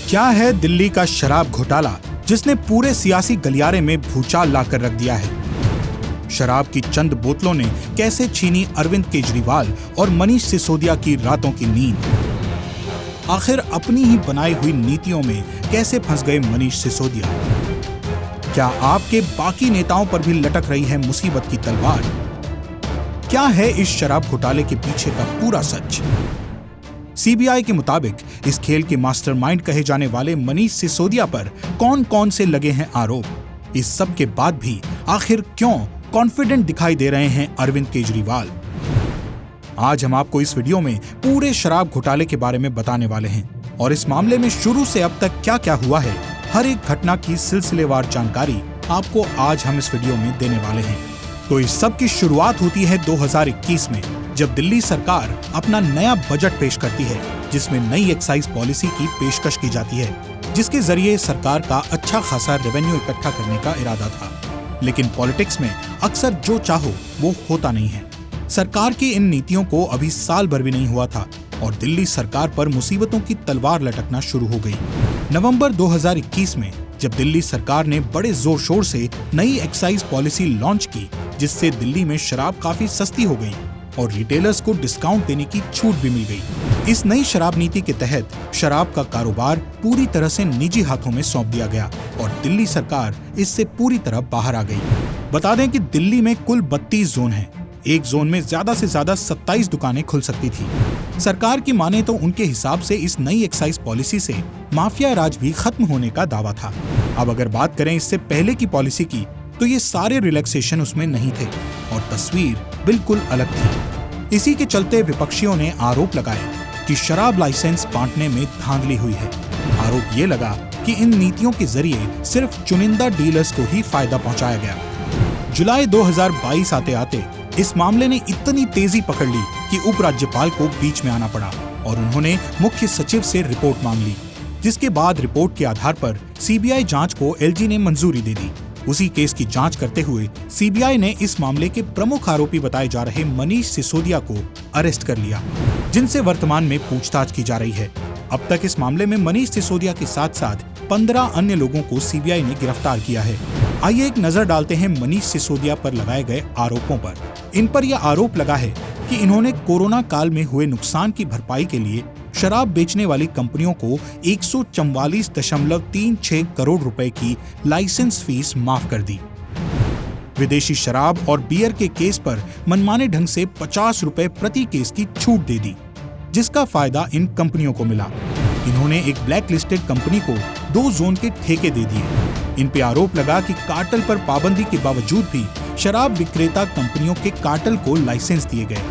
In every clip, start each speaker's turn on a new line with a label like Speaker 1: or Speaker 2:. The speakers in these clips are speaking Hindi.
Speaker 1: क्या है दिल्ली का शराब घोटाला जिसने पूरे सियासी गलियारे में भूचाल लाकर रख दिया है? शराब की चंद बोतलों ने कैसे छीनी अरविंद केजरीवाल और मनीष सिसोदिया की रातों की नींद? आखिर अपनी ही बनाई हुई नीतियों में कैसे फंस गए मनीष सिसोदिया? क्या आपके बाकी नेताओं पर भी लटक रही है मुसीबत की तलवार? क्या है इस शराब घोटाले के पीछे का पूरा सच? सीबीआई के मुताबिक इस खेल के मास्टरमाइंड कहे जाने वाले मनीष सिसोदिया पर कौन कौन से लगे हैं आरोप? इस सब के बाद भी आखिर क्यों कॉन्फिडेंट दिखाई दे रहे हैं अरविंद केजरीवाल? आज हम आपको इस वीडियो में पूरे शराब घोटाले के बारे में बताने वाले हैं और इस मामले में शुरू से अब तक क्या क्या हुआ है, हर एक घटना की सिलसिलेवार जानकारी आपको आज हम इस वीडियो में देने वाले हैं। तो इस सब की शुरुआत होती है 2021 में, जब दिल्ली सरकार अपना नया बजट पेश करती है जिसमें नई एक्साइज पॉलिसी की पेशकश की जाती है, जिसके जरिए सरकार का अच्छा खासा रेवेन्यू इकट्ठा करने का इरादा था। लेकिन पॉलिटिक्स में अक्सर जो चाहो वो होता नहीं है। सरकार की इन नीतियों को अभी साल भर भी नहीं हुआ था और दिल्ली सरकार पर मुसीबतों की तलवार लटकना शुरू हो गई। नवंबर 2021 में जब दिल्ली सरकार ने बड़े जोर शोर से नई एक्साइज पॉलिसी लॉन्च की, जिससे दिल्ली में शराब काफी सस्ती हो गई और रिटेलर्स को डिस्काउंट देने की छूट भी मिल गई। इस नई शराब नीति के तहत शराब का कारोबार पूरी तरह से निजी हाथों में सौंप दिया गया और दिल्ली सरकार इससे पूरी तरह बाहर आ गई। बता दें कि दिल्ली में कुल 32 जोन हैं। एक जोन में ज्यादा से ज्यादा 27 दुकानें खुल सकती थी। सरकार की माने तो उनके हिसाब से इस नई एक्साइज पॉलिसी से माफिया राज भी खत्म होने का दावा था। अब अगर बात करें इससे पहले की पॉलिसी की, तो ये सारे रिलैक्सेशन उसमें नहीं थे और तस्वीर बिल्कुल अलग थी। इसी के चलते विपक्षियों ने आरोप लगाए कि शराब लाइसेंस बांटने में धांधली हुई है। आरोप ये लगा कि इन नीतियों के जरिए सिर्फ चुनिंदा डीलर्स को ही फायदा पहुंचाया गया। जुलाई 2022 आते आते इस मामले ने इतनी तेजी पकड़ ली कि उपराज्यपाल को बीच में आना पड़ा और उन्होंने मुख्य सचिव से रिपोर्ट मांग ली, जिसके बाद रिपोर्ट के आधार पर सीबीआई जांच को एलजी ने मंजूरी दे दी। उसी केस की जांच करते हुए सीबीआई ने इस मामले के प्रमुख आरोपी बताए जा रहे मनीष सिसोदिया को अरेस्ट कर लिया, जिनसे वर्तमान में पूछताछ की जा रही है। अब तक इस मामले में मनीष सिसोदिया के साथ साथ 15 अन्य लोगों को सीबीआई ने गिरफ्तार किया है। आइए एक नजर डालते हैं मनीष सिसोदिया पर लगाए गए आरोपों पर। इन पर यह आरोप लगा है कि इन्होंने कोरोना काल में हुए नुकसान की भरपाई के लिए शराब बेचने वाली कंपनियों को 144.36 करोड़ रुपए की लाइसेंस फीस माफ कर दी। विदेशी शराब और बियर के केस पर मनमाने ढंग से 50 रुपए प्रति केस की छूट दे दी, जिसका फायदा इन कंपनियों को मिला। इन्होंने एक ब्लैक लिस्टेड कंपनी को 2 जोन के ठेके दे दिए। इन पे आरोप लगा कि कार्टेल पर पाबंदी के बावजूद भी शराब विक्रेता कंपनियों के कार्टेल को लाइसेंस दिए गए।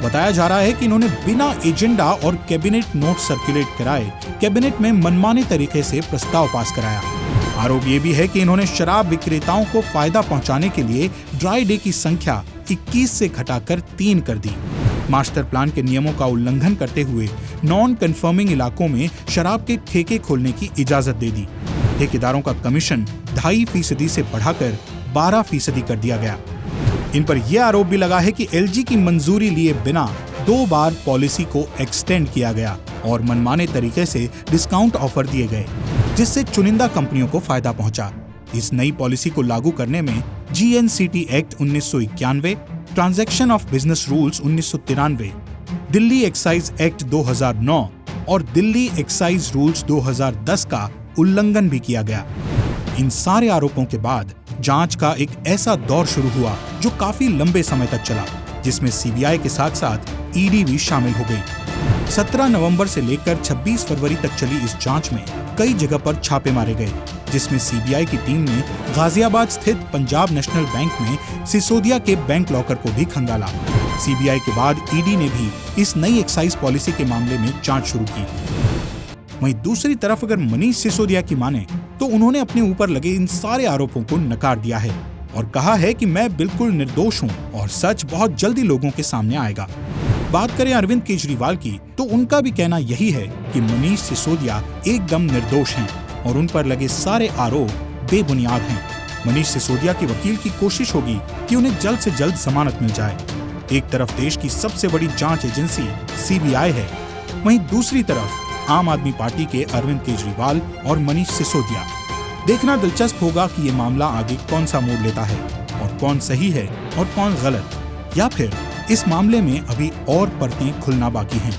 Speaker 1: बताया जा रहा है कि इन्होंने बिना एजेंडा और कैबिनेट नोट सर्कुलेट कराए कैबिनेट में मनमाने तरीके से प्रस्ताव पास कराया। आरोप ये भी है कि इन्होंने शराब विक्रेताओं को फायदा पहुंचाने के लिए ड्राई डे की संख्या 21 से घटाकर 3 कर दी। मास्टर प्लान के नियमों का उल्लंघन करते हुए नॉन कन्फर्मिंग इलाकों में शराब के ठेके खोलने की इजाजत दे दी। ठेकेदारों का कमीशन 2.5% से बढ़ाकर 12% कर दिया गया। इन पर यह आरोप भी लगा है कि एलजी की मंजूरी लिए बिना 2 बार पॉलिसी को एक्सटेंड किया गया और मनमाने तरीके से डिस्काउंट ऑफर दिए गए, जिससे चुनिंदा कंपनियों को फायदा पहुंचा। इस नई पॉलिसी को लागू करने में GNCT act 1991, transaction of business rules 1993, Delhi excise act 2009 और दिल्ली एक्साइज रूल्स 2010 का उल्लंघन भी किया गया। इन सारे आरोपों के बाद जांच का एक ऐसा दौर शुरू हुआ जो काफी लंबे समय तक चला, जिसमें सीबीआई के साथ साथ ईडी भी शामिल हो गई। 17 नवंबर से लेकर 26 फरवरी तक चली इस जांच में कई जगह पर छापे मारे गए, जिसमें सीबीआई की टीम ने गाजियाबाद स्थित पंजाब नेशनल बैंक में सिसोदिया के बैंक लॉकर को भी खंगाला। सीबीआई के बाद ईडी ने भी इस नई एक्साइज पॉलिसी के मामले में जांच शुरू की। वहीं दूसरी तरफ अगर मनीष सिसोदिया की माने तो उन्होंने अपने ऊपर लगे इन सारे आरोपों को नकार दिया है और कहा है कि मैं बिल्कुल निर्दोष हूं और सच बहुत जल्दी लोगों के सामने आएगा। बात करें अरविंद केजरीवाल की, तो उनका भी कहना यही है कि मनीष सिसोदिया एकदम निर्दोष हैं और उन पर लगे सारे आरोप बेबुनियाद हैं। मनीष सिसोदिया के वकील की कोशिश होगी कि उन्हें जल्द से जल्द जमानत मिल जाए। एक तरफ देश की सबसे बड़ी जांच एजेंसी सीबीआई है, वहीं दूसरी तरफ आम आदमी पार्टी के अरविंद केजरीवाल और मनीष सिसोदिया। देखना दिलचस्प होगा कि ये मामला आगे कौन सा मोड़ लेता है और कौन सही है और कौन गलत, या फिर इस मामले में अभी और परतें खुलना बाकी हैं।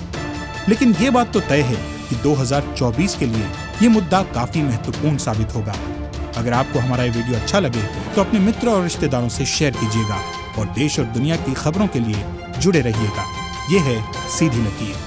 Speaker 1: लेकिन ये बात तो तय है कि 2024 के लिए ये मुद्दा काफी महत्वपूर्ण साबित होगा। अगर आपको हमारा ये वीडियो अच्छा लगे तो अपने मित्र और रिश्तेदारों से शेयर कीजिएगा और देश और दुनिया की खबरों के लिए जुड़े रहिएगा। ये है सीधी लकीर।